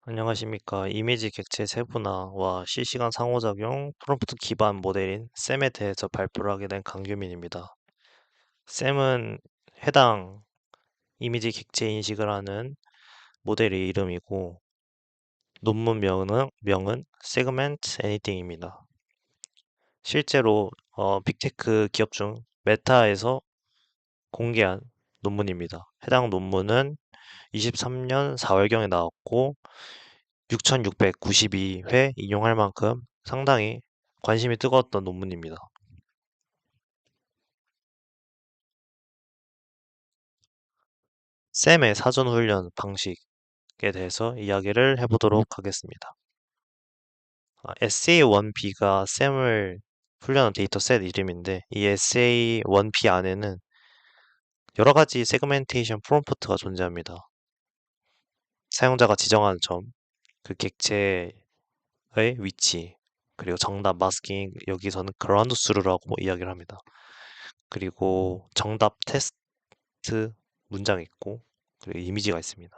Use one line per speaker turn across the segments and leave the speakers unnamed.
안녕하십니까. 이미지 객체 세분화와 실시간 상호작용 프롬프트 기반 모델인 샘에 대해서 발표를 하게 된 강규민입니다. 샘은 해당 이미지 객체 인식을 하는 모델의 이름이고 논문 명은 Segment Anything입니다. 실제로 빅테크 기업 중 메타에서 공개한 논문입니다. 해당 논문은 23년 4월경에 나왔고 6,692회 인용할 만큼 상당히 관심이 뜨거웠던 논문입니다. 쌤의 사전훈련 방식에 대해서 이야기를 해보도록 하겠습니다. SA1B가 쌤을 훈련한 데이터셋 이름인데 이 SA1B 안에는 여러 가지 세그멘테이션 프롬프트가 존재합니다. 사용자가 지정하는 점, 그 객체의 위치, 그리고 정답 마스킹, 여기서는 그라운드 스루라고 이야기를 합니다. 그리고 정답 테스트 문장이 있고 그리고 이미지가 있습니다.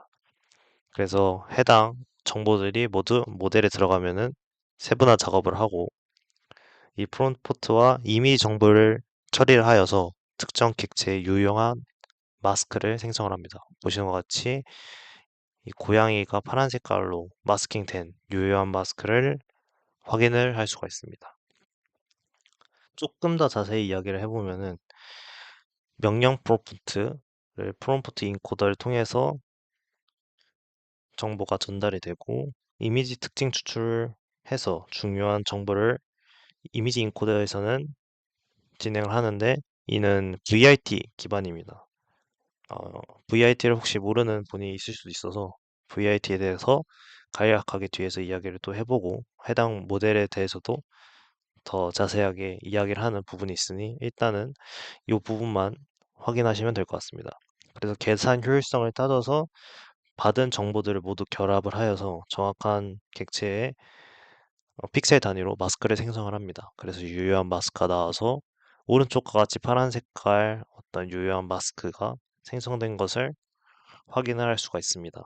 그래서 해당 정보들이 모두 모델에 들어가면은 세분화 작업을 하고 이 프롬프트와 이미지 정보를 처리를 하여서 특정 객체의 유용한 마스크를 생성을 합니다. 보시는 것 같이 이 고양이가 파란 색깔로 마스킹된 유효한 마스크를 확인을 할 수가 있습니다. 조금 더 자세히 이야기를 해보면은 명령 프롬프트를 프롬프트 인코더를 통해서 정보가 전달이 되고 이미지 특징 추출해서 중요한 정보를 이미지 인코더에서는 진행을 하는데 이는 VIT 기반입니다. VIT를 혹시 모르는 분이 있을 수도 있어서 VIT에 대해서 간략하게 뒤에서 이야기를 또 해보고 해당 모델에 대해서도 더 자세하게 이야기를 하는 부분이 있으니 일단은 이 부분만 확인하시면 될 것 같습니다. 그래서 계산 효율성을 따져서 받은 정보들을 모두 결합을 하여서 정확한 객체의 픽셀 단위로 마스크를 생성을 합니다. 그래서 유효한 마스크가 나와서 오른쪽과 같이 파란 색깔 어떤 유효한 마스크가 생성된 것을 확인을 할 수가 있습니다.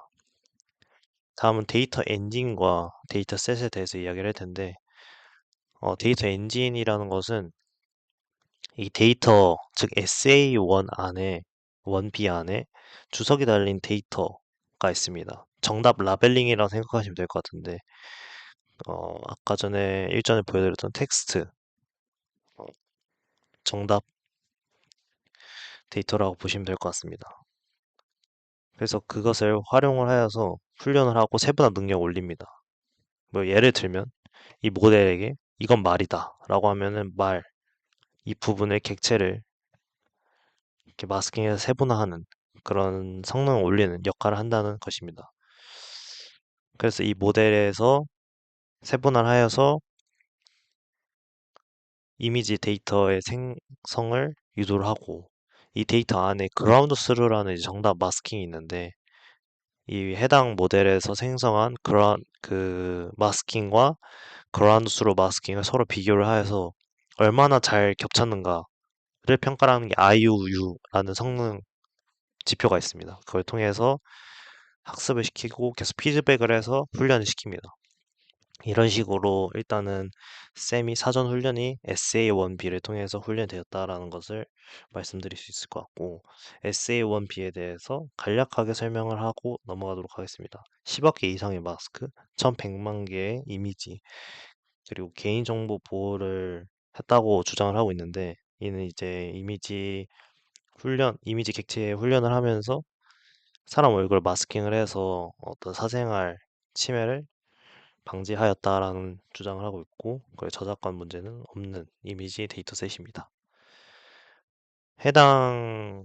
다음은 데이터 엔진과 데이터 셋에 대해서 이야기를 할 텐데 데이터 엔진이라는 것은 이 데이터, 즉 SA1 안에 1B 안에 주석이 달린 데이터가 있습니다. 정답 라벨링이라고 생각하시면 될 것 같은데 아까 전에 일전에 보여드렸던 텍스트 어, 정답 데이터라고 보시면 될 것 같습니다. 그래서 그것을 활용을 하여서 훈련을 하고 세분화 능력을 올립니다. 뭐 예를 들면 이 모델에게 이건 말이다 라고 하면은 말, 이 부분의 객체를 이렇게 마스킹해서 세분화하는 그런 성능을 올리는 역할을 한다는 것입니다. 그래서 이 모델에서 세분화를 하여서 이미지 데이터의 생성을 유도를 하고 이 데이터 안에 그라운드 스루라는 정답 마스킹이 있는데 이 해당 모델에서 생성한 그런 그 마스킹과 그라운드 스루 마스킹을 서로 비교를 하여서 얼마나 잘 겹쳤는가를 평가하는 게 IUU라는 성능 지표가 있습니다. 그걸 통해서 학습을 시키고 계속 피드백을 해서 훈련을 시킵니다. 이런 식으로 일단은 쌤이 사전 훈련이 SA1B를 통해서 훈련되었다라는 것을 말씀드릴 수 있을 것 같고 SA1B에 대해서 간략하게 설명을 하고 넘어가도록 하겠습니다. 10억 개 이상의 마스크, 1100만 개의 이미지, 그리고 개인정보 보호를 했다고 주장을 하고 있는데 이는 이제 이미지 객체 훈련을 하면서 사람 얼굴 마스킹을 해서 어떤 사생활 침해를 방지하였다라는 주장을 하고 있고 그 저작권 문제는 없는 이미지 데이터셋입니다. 해당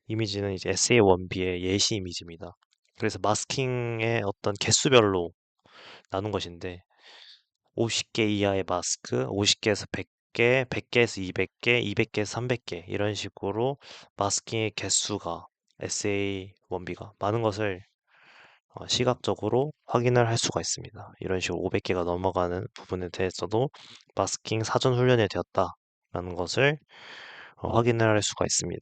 이미지는 이제 SA1B의 예시 이미지입니다. 그래서 마스킹의 어떤 개수별로 나눈 것인데 50개 이하의 마스크, 50개에서 100개, 100개에서 200개, 200개에서 300개 이런 식으로 마스킹의 개수가 SA1B가 많은 것을 시각적으로 확인을 할 수가 있습니다. 이런 식으로 500개가 넘어가는 부분에 대해서도 마스킹 사전 훈련이 되었다라는 것을 확인을 할 수가 있습니다.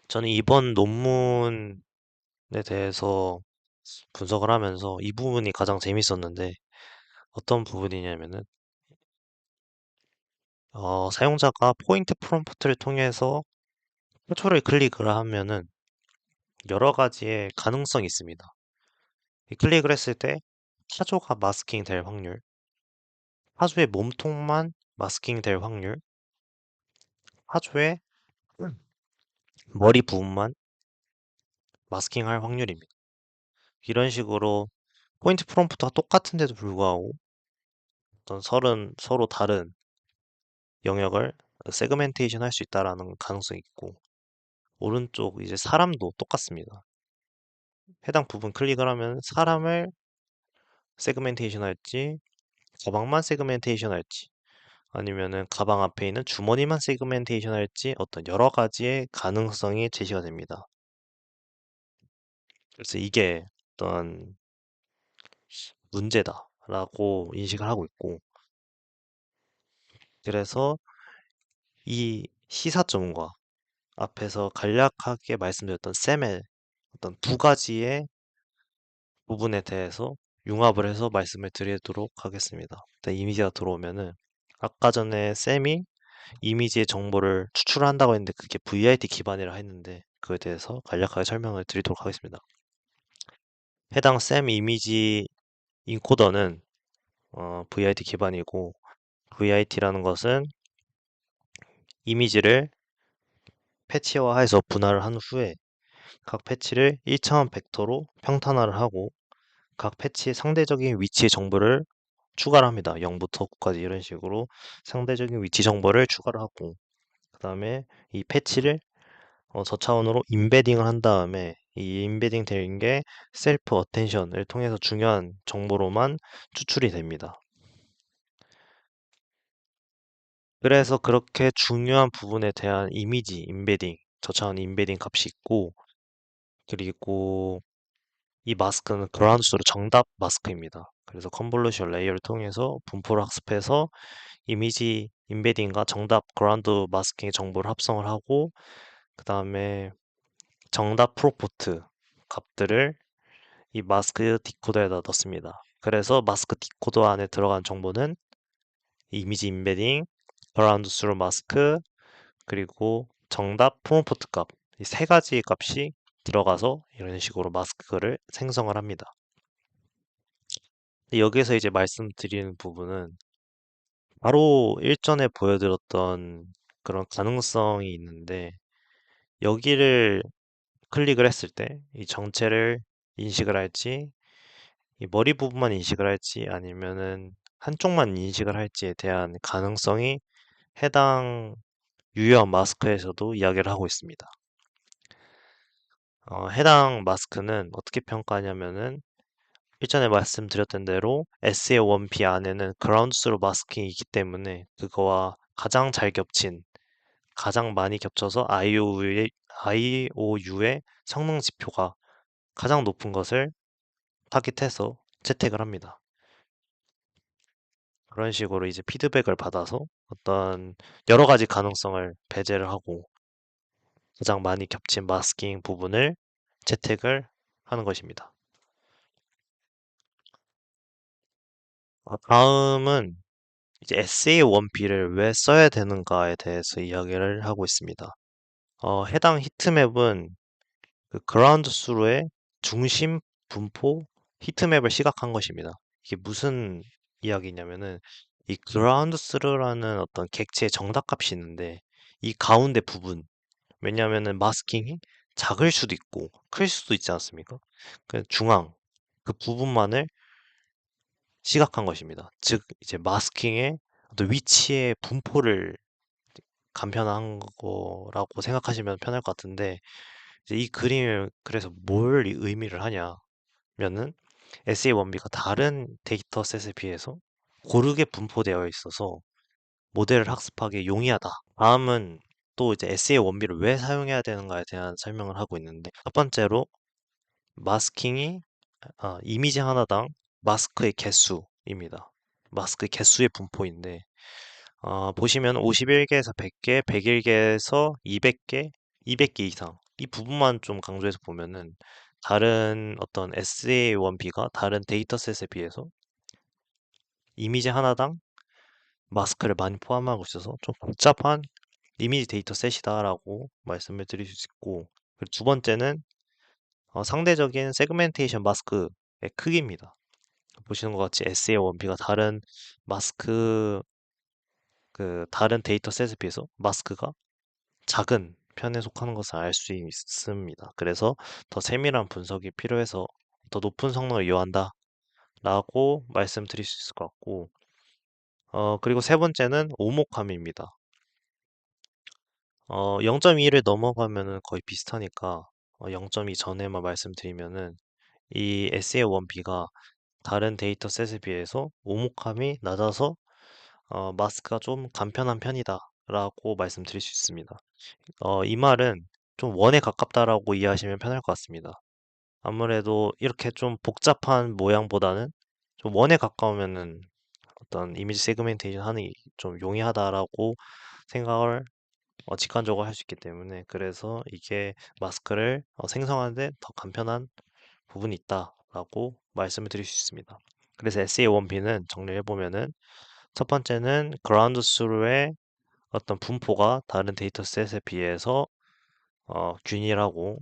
저는 이번 논문에 대해서 분석을 하면서 이 부분이 가장 재밌었는데 어떤 부분이냐면은 사용자가 포인트 프롬프트를 통해서 표초를 클릭을 하면은 여러 가지의 가능성이 있습니다. 이 클릭을 했을 때 타조가 마스킹 될 확률, 타조의 몸통만 마스킹 될 확률, 타조의 머리 부분만 마스킹 할 확률입니다. 이런 식으로 포인트 프롬프트가 똑같은데도 불구하고 어떤 서로 다른 영역을 세그멘테이션 할 수 있다라는 가능성이 있고, 오른쪽 이제 사람도 똑같습니다. 해당 부분 클릭을 하면 사람을 세그멘테이션 할지, 가방만 세그멘테이션 할지, 아니면은 가방 앞에 있는 주머니만 세그멘테이션 할지 어떤 여러 가지의 가능성이 제시가 됩니다. 그래서 이게 어떤 문제다라고 인식을 하고 있고, 그래서 이 시사점과 앞에서 간략하게 말씀드렸던 셈의 어떤 두 가지의 부분에 대해서 융합을 해서 말씀을 드리도록 하겠습니다. 일단 이미지가 들어오면은 아까 전에 셈이 이미지의 정보를 추출한다고 했는데 그게 VIT 기반이라 했는데 그에 대해서 간략하게 설명을 드리도록 하겠습니다. 해당 셈 이미지 인코더는 VIT 기반이고 VIT라는 것은 이미지를 패치화해서 분할을 한 후에 각 패치를 1차원 벡터로 평탄화를 하고 각 패치의 상대적인 위치의 정보를 추가를 합니다. 0부터 9까지 이런 식으로 상대적인 위치 정보를 추가를 하고 그 다음에 이 패치를 저차원으로 임베딩을 한 다음에 이 임베딩 된 게 셀프 어텐션을 통해서 중요한 정보로만 추출이 됩니다. 그래서 그렇게 중요한 부분에 대한 이미지 임베딩, 저차원 임베딩 값이 있고 그리고 이 마스크는 그라운드스로 정답 마스크입니다. 그래서 컨볼루션 레이어를 통해서 분포를 학습해서 이미지 임베딩과 정답 그라운드 마스킹의 정보를 합성을 하고 그 다음에 정답 프로포트 값들을 이 마스크 디코더에다 넣습니다. 그래서 마스크 디코더 안에 들어간 정보는 이미지 임베딩, 그라운드 스루 마스크, 그리고 정답 프롬프트 값, 이 세 가지 값이 들어가서 이런 식으로 마스크를 생성을 합니다. 여기서 이제 말씀드리는 부분은 바로 일전에 보여드렸던 그런 가능성이 있는데 여기를 클릭을 했을 때 이 정체를 인식을 할지 이 머리 부분만 인식을 할지 아니면은 한쪽만 인식을 할지에 대한 가능성이 해당 유효한 마스크에서도 이야기를 하고 있습니다. 해당 마스크는 어떻게 평가하냐면은 일전에 말씀드렸던 대로 SA1P 안에는 그라운드 스루 마스킹이 있기 때문에 그거와 가장 잘 겹친, 가장 많이 겹쳐서 IOU의 성능 지표가 가장 높은 것을 타깃해서 채택을 합니다. 그런 식으로 이제 피드백을 받아서 어떤 여러 가지 가능성을 배제를 하고 가장 많이 겹친 마스킹 부분을 채택을 하는 것입니다. 다음은 이제 SA1P를 왜 써야 되는가에 대해서 이야기를 하고 있습니다. 해당 히트맵은 그 그라운드 스루의 중심 분포 히트맵을 시각한 것입니다. 이게 무슨 이야기냐면은 이 그라운드 스루라는 어떤 객체의 정답값이 있는데 이 가운데 부분 왜냐하면은 마스킹이 작을 수도 있고 클 수도 있지 않습니까? 그 중앙 그 부분만을 시각한 것입니다. 즉 이제 마스킹의 어떤 위치의 분포를 간편한 거라고 생각하시면 편할 것 같은데 이제 이 그림을 그래서 뭘 의미를 하냐면은 SA1B가 다른 데이터셋에 비해서 고르게 분포되어 있어서 모델을 학습하기 용이하다. 다음은 또 이제 SA1B를 왜 사용해야 되는가에 대한 설명을 하고 있는데 첫 번째로 마스킹이 이미지 하나당 마스크의 개수입니다. 마스크 개수의 분포인데 보시면 51개에서 100개, 101개에서 200개, 200개 이상 이 부분만 좀 강조해서 보면은 다른 어떤 SA1B가 다른 데이터셋에 비해서 이미지 하나당 마스크를 많이 포함하고 있어서 좀 복잡한 이미지 데이터셋이다라고 말씀을 드릴 수 있고, 그리고 두 번째는 상대적인 세그멘테이션 마스크의 크기입니다. 보시는 것 같이 SA1B가 다른 마스크 다른 데이터셋에 비해서 마스크가 작은 편에 속하는 것을 알 수 있습니다. 그래서 더 세밀한 분석이 필요해서 더 높은 성능을 요한다 라고 말씀드릴 수 있을 것 같고, 그리고 세 번째는 오목함입니다. 0.2를 넘어가면은 거의 비슷하니까 0.2 전에만 말씀드리면은 이 SA1B가 다른 데이터셋에 비해서 오목함이 낮아서 마스크가 좀 간편한 편이다 라고 말씀드릴 수 있습니다. 이 말은 좀 원에 가깝다라고 이해하시면 편할 것 같습니다. 아무래도 이렇게 좀 복잡한 모양보다는 좀 원에 가까우면은 어떤 이미지 세그멘테이션 하는 게 좀 용이하다라고 생각을 직관적으로 할 수 있기 때문에, 그래서 이게 마스크를 생성하는데 더 간편한 부분이 있다라고 말씀을 드릴 수 있습니다. 그래서 SA1B는 정리해보면은 첫 번째는 그라운드 스루의 어떤 분포가 다른 데이터셋에 비해서 균일하고,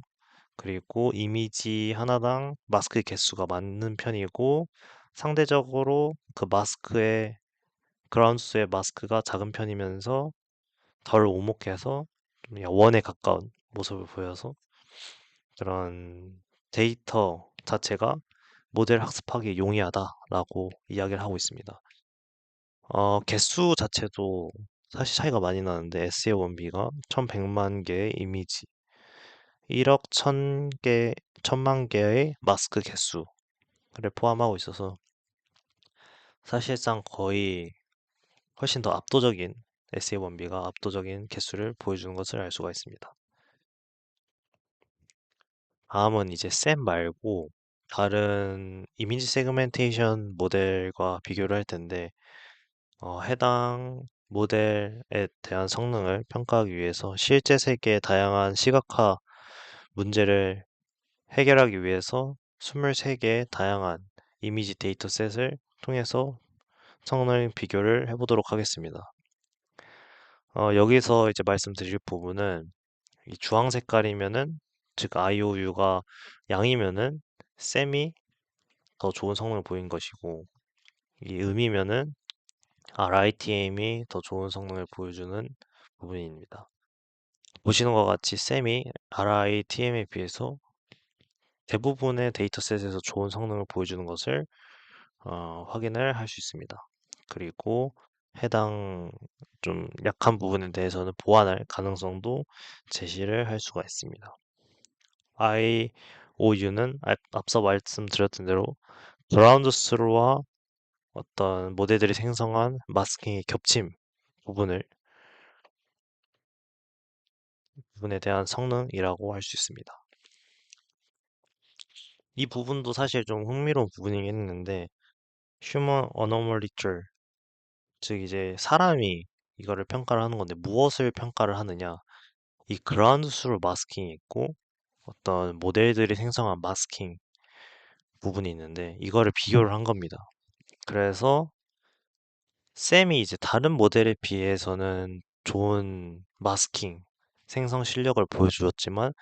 그리고 이미지 하나당 마스크 개수가 많은 편이고, 상대적으로 그 마스크의 그라운드스의 마스크가 작은 편이면서 덜 오목해서 좀 원에 가까운 모습을 보여서 그런 데이터 자체가 모델 학습하기 용이하다라고 이야기를 하고 있습니다. 개수 자체도 사실 차이가 많이 나는데 SEO1B가 1100만 개의 이미지, 1억 1000개, 1000만 개의 마스크 개수를 포함하고 있어서 사실상 거의 훨씬 더 압도적인 SEO1B가 압도적인 개수를 보여주는 것을 알 수가 있습니다. 다음은 이제 샘 말고 다른 이미지 세그멘테이션 모델과 비교를 할 텐데, 해당 모델에 대한 성능을 평가하기 위해서 실제 세계의 다양한 시각화 문제를 해결하기 위해서 23개의 다양한 이미지 데이터셋을 통해서 성능 비교를 해보도록 하겠습니다. 여기서 이제 말씀드릴 부분은 이 주황 색깔이면은, 즉 IOU가 양이면은 샘이 더 좋은 성능을 보인 것이고, 이 음이면은 RITM이 더 좋은 성능을 보여주는 부분입니다. 보시는 것 같이 샘이 RITM에 비해서 대부분의 데이터셋에서 좋은 성능을 보여주는 것을 확인을 할 수 있습니다. 그리고 해당 좀 약한 부분에 대해서는 보완할 가능성도 제시를 할 수가 있습니다. IOU는 앞서 말씀드렸던 대로 그라운드 스루와 어떤 모델들이 생성한 마스킹의 겹침 부분을 부분에 대한 성능이라고 할 수 있습니다. 이 부분도 사실 좀 흥미로운 부분이긴 했는데, Human Anomaly, 즉 이제 사람이 이거를 평가를 하는 건데 무엇을 평가를 하느냐, 이 그라운드 스루 마스킹이 있고 어떤 모델들이 생성한 마스킹 부분이 있는데 이거를 비교를 한 겁니다. 그래서 샘이 이제 다른 모델에 비해서는 좋은 마스킹 생성 실력을 보여주었지만,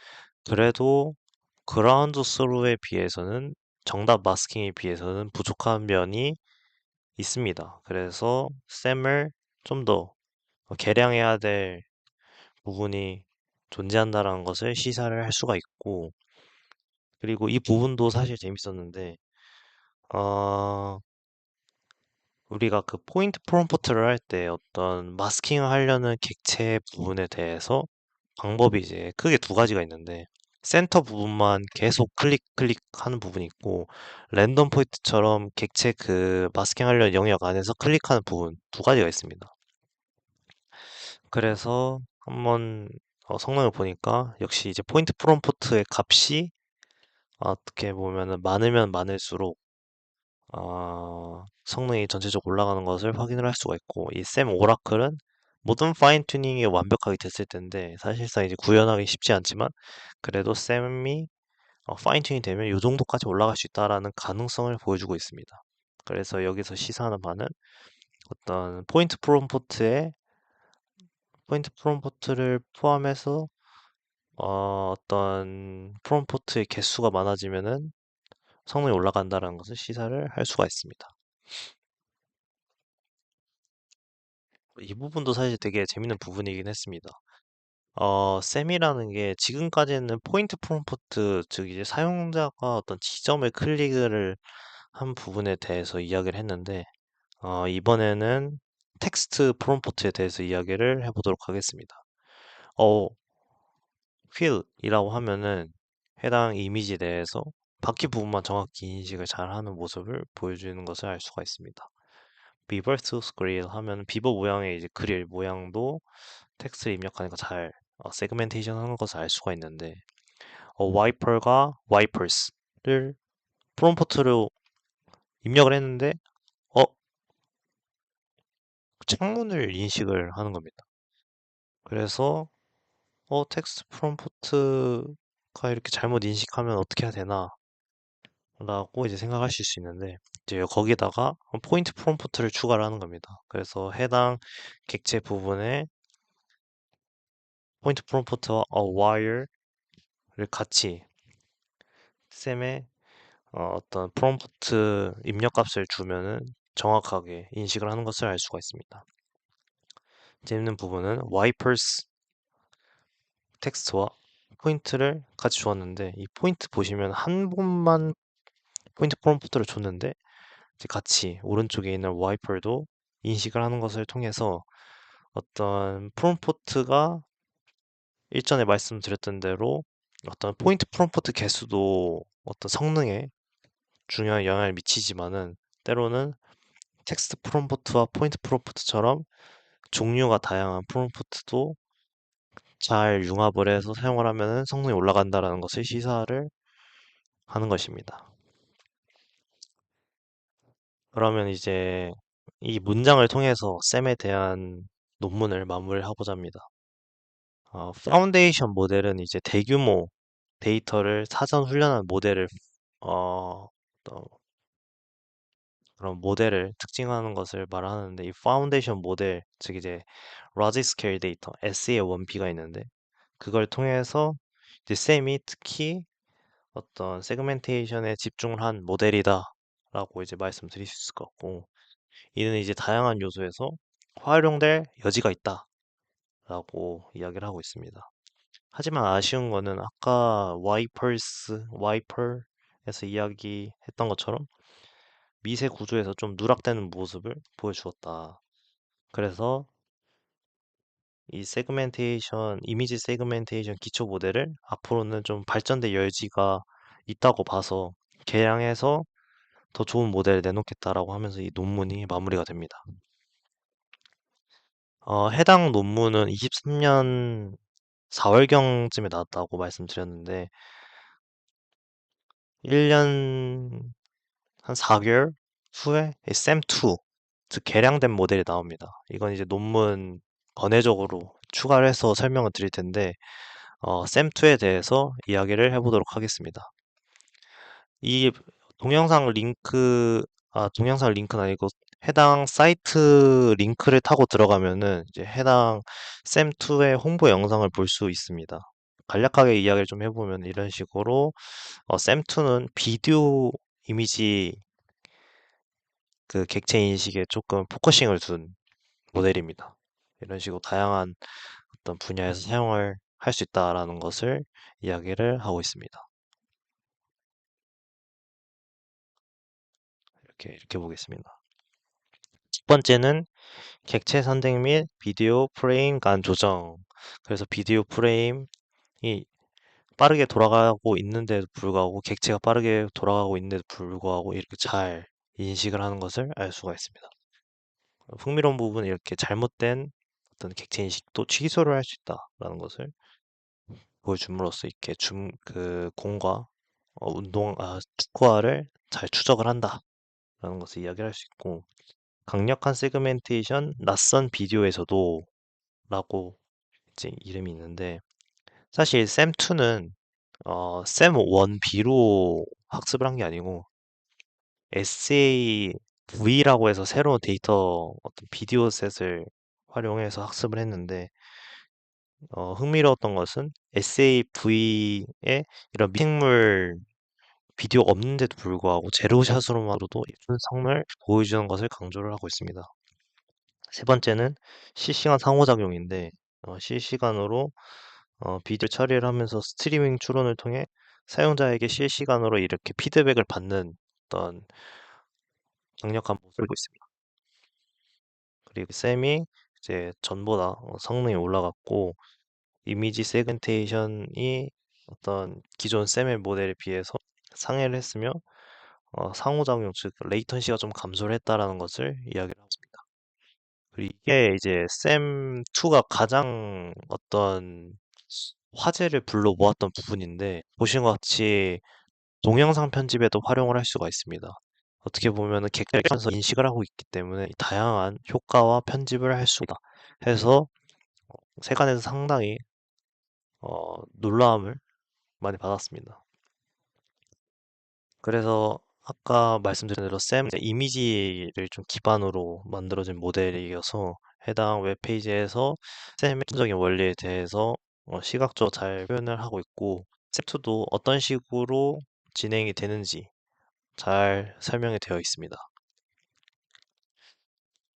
그래도 그라운드 스루에 비해서는 정답 마스킹에 비해서는 부족한 면이 있습니다. 그래서 샘을 좀 더 개량해야 될 부분이 존재한다라는 것을 시사를 할 수가 있고, 그리고 이 부분도 사실 재밌었는데, 어, 우리가 그 포인트 프롬프트를 할 때 어떤 마스킹을 하려는 객체 부분에 대해서 방법이 이제 크게 두 가지가 있는데, 센터 부분만 계속 클릭 하는 부분이 있고, 랜덤 포인트처럼 객체 그 마스킹 하려는 영역 안에서 클릭하는 부분 두 가지가 있습니다. 그래서 한번 성능을 보니까 역시 이제 포인트 프롬프트의 값이 어떻게 보면은 많으면 많을수록 성능이 전체적으로 올라가는 것을 확인을 할 수가 있고, 이 샘 오라클은 모든 파인 튜닝이 완벽하게 됐을 텐데 사실상 이제 구현하기 쉽지 않지만, 그래도 샘이 파인 튜닝 되면 이 정도까지 올라갈 수 있다라는 가능성을 보여주고 있습니다. 그래서 여기서 시사하는 바는 어떤 포인트 프롬프트를 포함해서 어떤 프롬프트의 개수가 많아지면은 성능이 올라간다는 것을 시사를 할 수가 있습니다. 이 부분도 사실 되게 재밌는 부분이긴 했습니다. 셈이라는 게 지금까지는 포인트 프롬프트, 즉 이제 사용자가 어떤 지점을 클릭을 한 부분에 대해서 이야기를 했는데, 이번에는 텍스트 프롬프트에 대해서 이야기를 해보도록 하겠습니다. 어, fill이라고 하면은 해당 이미지 내에서 바퀴 부분만 정확히 인식을 잘 하는 모습을 보여주는 것을 알 수가 있습니다. 비버 투스 그릴 하면 비버 모양의 이제 그릴 모양도 텍스트를 입력하니까 잘 세그멘테이션 하는 것을 알 수가 있는데 와이퍼가 와이퍼스를 프롬프트로 입력을 했는데 어 창문을 인식을 하는 겁니다. 그래서 텍스트 프롬프트가 이렇게 잘못 인식하면 어떻게 해야 되나 라고 이제 생각하실 수 있는데 이제 거기다가 포인트 프롬프트를 추가를 하는 겁니다. 그래서 해당 객체 부분에 포인트 프롬프트와 wire를 같이 쌤의 어떤 프롬프트 입력 값을 주면은 정확하게 인식을 하는 것을 알 수가 있습니다. 재밌는 부분은 wipers 텍스트와 포인트를 같이 주었는데 이 포인트 보시면 한 번만 포인트 프롬프트를 줬는데 이제 같이 오른쪽에 있는 와이퍼도 인식을 하는 것을 통해서 어떤 프롬프트가 일전에 말씀드렸던 대로 어떤 포인트 프롬프트 개수도 어떤 성능에 중요한 영향을 미치지만은 때로는 텍스트 프롬프트와 포인트 프롬프트처럼 종류가 다양한 프롬프트도 잘 융합을 해서 사용을 하면은 성능이 올라간다라는 것을 시사를 하는 것입니다. 그러면 이제 이 문장을 통해서 쌤에 대한 논문을 마무리하고자 합니다. 파운데이션 모델은 이제 대규모 데이터를 사전 훈련한 모델을 또 그런 모델을 특징하는 것을 말하는데 이 파운데이션 모델 즉 이제 large scale 데이터 SE의 원피가 있는데 그걸 통해서 이제 쌤이 특히 어떤 세그멘테이션에 집중을 한 모델이다라고 이제 말씀드릴 수 있을 것 같고 이는 이제 다양한 요소에서 활용될 여지가 있다라고 이야기를 하고 있습니다. 하지만 아쉬운 거는 아까 와이퍼에서 이야기했던 것처럼 미세 구조에서 좀 누락되는 모습을 보여주었다. 그래서 이 이미지 세그멘테이션 기초 모델을 앞으로는 좀 발전될 여지가 있다고 봐서 개량해서 더 좋은 모델을 내놓겠다라고 하면서 이 논문이 마무리가 됩니다. 해당 논문은 23년 4월경쯤에 나왔다고 말씀드렸는데 1년 한 4개월 후에 샘2, 즉 개량된 모델이 나옵니다. 이건 이제 논문 번외적으로 추가를 해서 설명을 드릴 텐데 샘2에 대해서 이야기를 해보도록 하겠습니다. 이 동영상 링크는 아니고 해당 사이트 링크를 타고 들어가면은 이제 해당 샘2의 홍보 영상을 볼 수 있습니다. 간략하게 이야기를 좀 해보면 이런 식으로 샘2는 비디오 이미지 그 객체 인식에 조금 포커싱을 둔 모델입니다. 이런 식으로 다양한 어떤 분야에서 사용을 할 수 있다라는 것을 이야기를 하고 있습니다. 이렇게 보겠습니다. 첫 번째는 객체 선택 및 비디오 프레임 간 조정. 그래서 비디오 프레임이 빠르게 돌아가고 있는데도 불구하고 객체가 빠르게 돌아가고 있는데도 불구하고 이렇게 잘 인식을 하는 것을 알 수가 있습니다. 흥미로운 부분은 이렇게 잘못된 어떤 객체 인식도 취소를 할 수 있다라는 것을 보여줌으로써 이렇게 그 공과 축구화를 잘 추적을 한다라는 것을 이야기를 할 수 있고 강력한 세그멘테이션 낯선 비디오에서도 라고 이제 이름이 있는데 사실 샘2는 셈 1B로 학습을 한 게 아니고 SAV라고 해서 새로운 데이터 어떤 비디오 셋을 활용해서 학습을 했는데 흥미로웠던 것은 SAV에 이런 미생물 비디오가 없는데도 불구하고 제로샷으로만으로도 예쁜 성능을 보여주는 것을 강조를 하고 있습니다. 세 번째는 실시간 상호작용인데 실시간으로 비디오 처리를 하면서 스트리밍 추론을 통해 사용자에게 실시간으로 이렇게 피드백을 받는 어떤 강력한 모습을 보이고 있습니다. 그리고 쌤이 이제 전보다 성능이 올라갔고 이미지 세그멘테이션이 어떤 기존 쌤의 모델에 비해서 상회를 했으며 상호작용 즉 레이턴시가 좀 감소를 했다라는 것을 이야기를 하고 있습니다. 그리고 이게 이제 쌤2가 가장 어떤 화제를 불러 모았던 부분인데 보신 것 같이 동영상 편집에도 활용을 할 수가 있습니다. 어떻게 보면은 객관에서 인식을 하고 있기 때문에 다양한 효과와 편집을 할 수가 해서 세간에서 상당히 놀라움을 많이 받았습니다. 그래서 아까 말씀드린 대로 쌤 이미지를 좀 기반으로 만들어진 모델이어서 해당 웹페이지에서 쌤의 기본적인 원리에 대해서 시각적으로 잘 표현을 하고 있고 쌤2도 어떤 식으로 진행이 되는지 잘 설명이 되어 있습니다.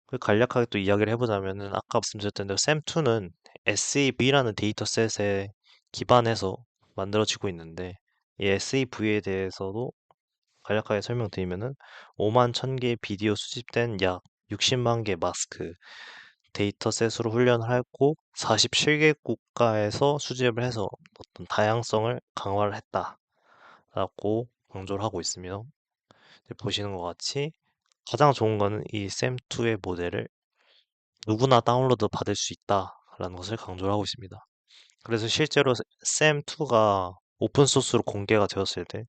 그 간략하게 또 이야기를 해보자면은 아까 말씀드렸던 대로 쌤2는 SAV라는 데이터셋에 기반해서 만들어지고 있는데 이 SAV에 대해서도 간략하게 설명드리면은 5만 1000개의 비디오 수집된 약 60만 개 마스크 데이터셋으로 훈련을 했고 47개 국가에서 수집을 해서 어떤 다양성을 강화를 했다라고 강조를 하고 있으며 보시는 것 같이 가장 좋은 거는 이 쌤2의 모델을 누구나 다운로드 받을 수 있다라는 것을 강조를 하고 있습니다. 그래서 실제로 쌤2가 오픈소스로 공개가 되었을 때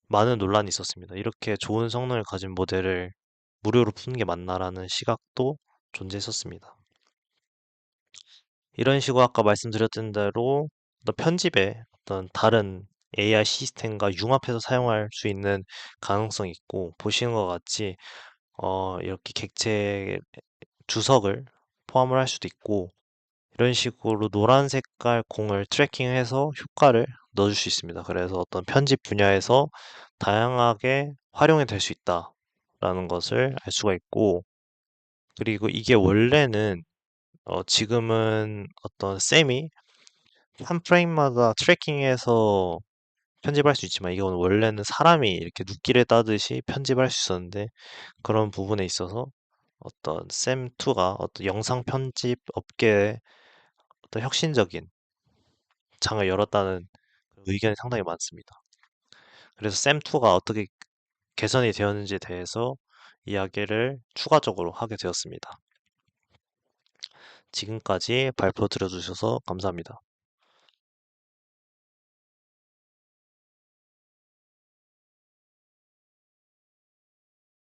많은 논란이 있었습니다. 이렇게 좋은 성능을 가진 모델을 무료로 푸는 게 맞나라는 시각도 존재했었습니다. 이런 식으로 아까 말씀드렸던 대로 어떤 편집에 어떤 다른 AI 시스템과 융합해서 사용할 수 있는 가능성이 있고 보시는 것 같이 이렇게 객체 주석을 포함을 할 수도 있고 이런 식으로 노란 색깔 공을 트래킹해서 효과를 넣어줄 수 있습니다. 그래서 어떤 편집 분야에서 다양하게 활용이 될 수 있다라는 것을 알 수가 있고 그리고 이게 원래는 지금은 어떤 쌤이 한 프레임마다 트래킹해서 편집할 수 있지만 이건 원래는 사람이 이렇게 눕기를 따듯이 편집할 수 있었는데 그런 부분에 있어서 어떤 쌤2가 어떤 영상 편집 업계에 어떤 혁신적인 장을 열었다는 의견이 상당히 많습니다. 그래서 쌤2가 어떻게 개선이 되었는지에 대해서 이야기를 추가적으로 하게 되었습니다. 지금까지 발표 들어주셔서 감사합니다.